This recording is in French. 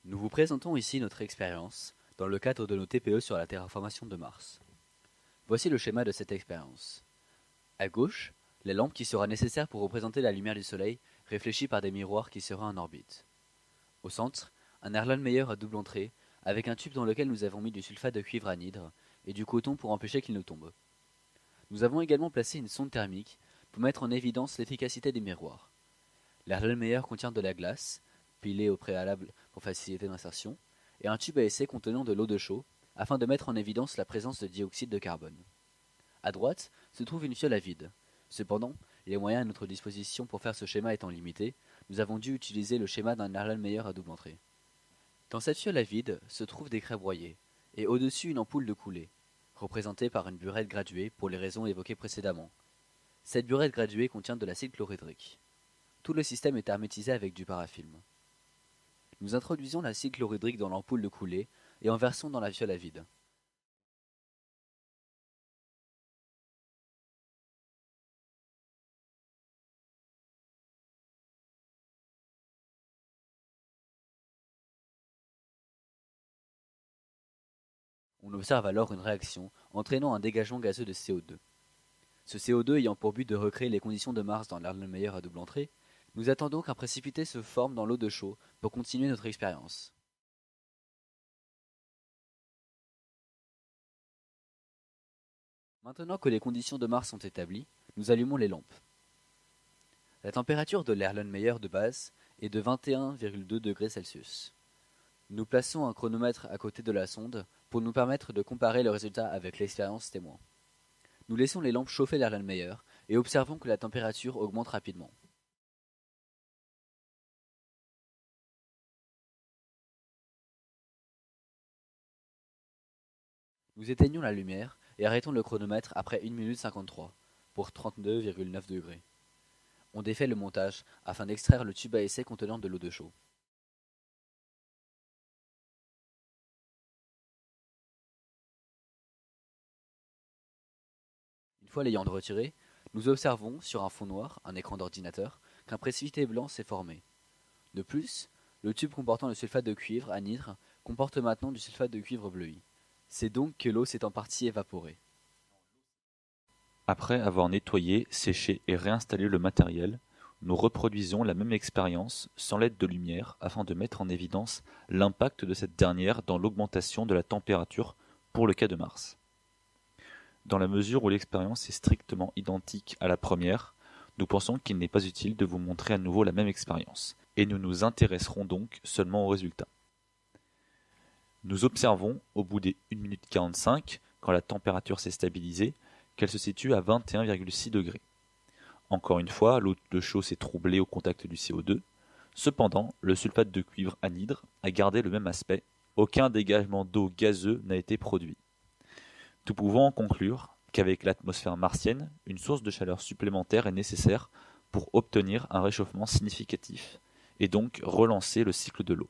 Nous vous présentons ici notre expérience dans le cadre de nos TPE sur la terraformation de Mars. Voici le schéma de cette expérience. À gauche, la lampe qui sera nécessaire pour représenter la lumière du Soleil réfléchie par des miroirs qui sera en orbite. Au centre, un Erlenmeyer à double entrée avec un tube dans lequel nous avons mis du sulfate de cuivre anhydre et du coton pour empêcher qu'il ne tombe. Nous avons également placé une sonde thermique pour mettre en évidence l'efficacité des miroirs. L'Erlenmeyer contient de la glace, pilée au préalable pour faciliter l'insertion, et un tube à essai contenant de l'eau de chaux afin de mettre en évidence la présence de dioxyde de carbone. À droite se trouve une fiole à vide. Cependant, les moyens à notre disposition pour faire ce schéma étant limités, nous avons dû utiliser le schéma d'un Erlenmeyer à double entrée. Dans cette fiole à vide se trouvent des craies broyées, et au-dessus une ampoule de coulée, représentée par une burette graduée pour les raisons évoquées précédemment. Cette burette graduée contient de l'acide chlorhydrique. Tout le système est hermétisé avec du parafilm. Nous introduisons l'acide chlorhydrique dans l'ampoule de coulée et en versons dans la fiole à vide. On observe alors une réaction entraînant un dégagement gazeux de CO2. Ce CO2 ayant pour but de recréer les conditions de Mars dans l'Erlenmeyer à double entrée, nous attendons qu'un précipité se forme dans l'eau de chaux pour continuer notre expérience. Maintenant que les conditions de Mars sont établies, nous allumons les lampes. La température de l'Erlenmeyer de base est de 21,2 degrés Celsius. Nous plaçons un chronomètre à côté de la sonde pour nous permettre de comparer le résultat avec l'expérience témoin. Nous laissons les lampes chauffer l'Erlenmeyer et observons que la température augmente rapidement. Nous éteignons la lumière et arrêtons le chronomètre après 1 minute 53 pour 32,9 degrés. On défait le montage afin d'extraire le tube à essai contenant de l'eau de chaux. Une fois l'ayant retiré, nous observons sur un fond noir, un écran d'ordinateur, qu'un précipité blanc s'est formé. De plus, le tube comportant le sulfate de cuivre anhydre comporte maintenant du sulfate de cuivre bleui. C'est donc que l'eau s'est en partie évaporée. Après avoir nettoyé, séché et réinstallé le matériel, nous reproduisons la même expérience sans l'aide de lumière afin de mettre en évidence l'impact de cette dernière dans l'augmentation de la température pour le cas de Mars. Dans la mesure où l'expérience est strictement identique à la première, nous pensons qu'il n'est pas utile de vous montrer à nouveau la même expérience, et nous nous intéresserons donc seulement aux résultats. Nous observons, au bout des 1 minute 45, quand la température s'est stabilisée, qu'elle se situe à 21,6 degrés. Encore une fois, l'eau de chaux s'est troublée au contact du CO2. Cependant, le sulfate de cuivre anhydre a gardé le même aspect. Aucun dégagement d'eau gazeux n'a été produit. Nous pouvons en conclure qu'avec l'atmosphère martienne, une source de chaleur supplémentaire est nécessaire pour obtenir un réchauffement significatif et donc relancer le cycle de l'eau.